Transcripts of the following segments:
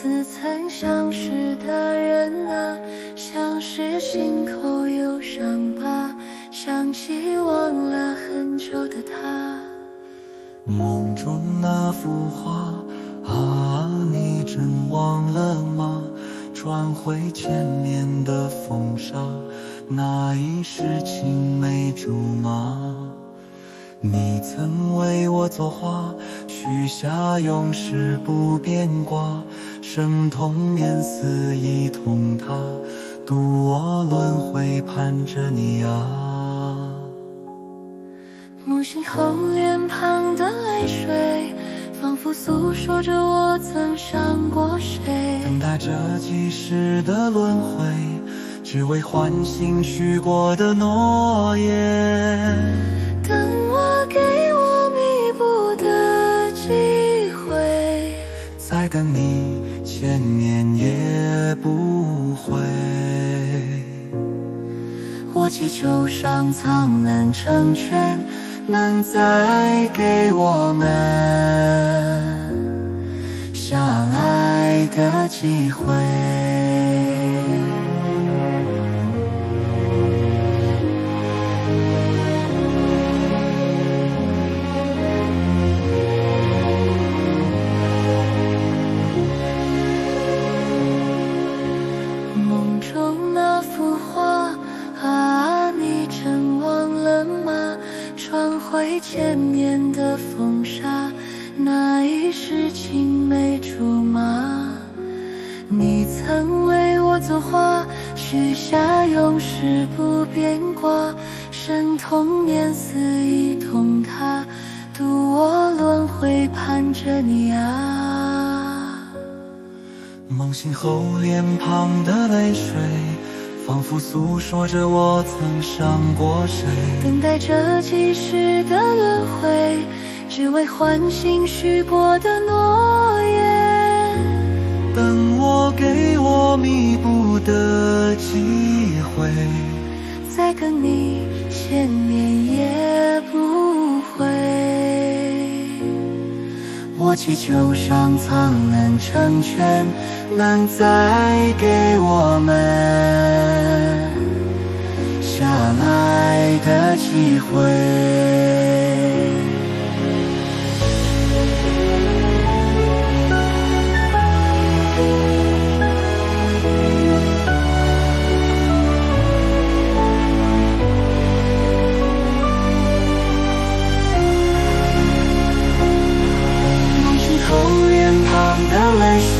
似曾相识的人啊，像是心口有伤疤，想起忘了很久的他。梦中那幅画啊，你真忘了吗？传回千年的风沙，那一世青梅竹马。你曾为我作画，许下永世不变卦，生同年死亦同他，渡我轮回盼着你啊。梦醒后脸庞的泪水，仿佛诉说着我曾伤过谁。等待着几世的轮回，只为唤醒许过的诺言。等我给我弥补的机会，再等你千年也不悔。我祈求上苍能成全，能再给我们相爱的机会。梦中那幅画啊，你真忘了吗？传回千年的风沙，那一世青梅竹马。你曾为我作画，许下永世不变卦，生同年死亦同他，渡我轮回盼着你啊。梦醒后脸庞的泪水，仿佛诉说着我曾伤过谁。等待着几世的轮回，只为唤醒许过的诺言。等我给我弥补的机会，再跟你千年也不悔。我祈求上苍能成全，能再给我们相爱的机会。泪水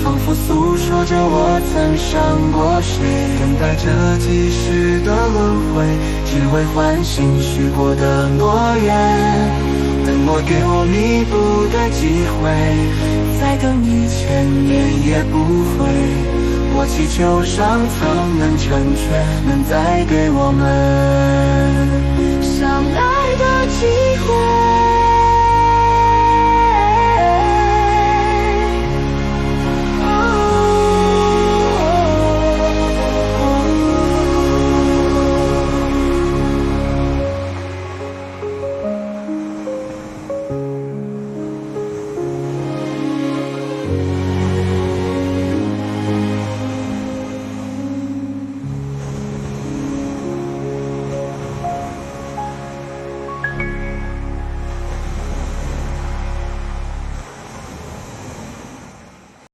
仿佛诉说着我曾伤过谁。等待着几世的轮回，只为唤醒许过的诺言。等我给我弥补的机会，再等你千年也不悔。我祈求上苍能成全，能再给我们相爱的机会。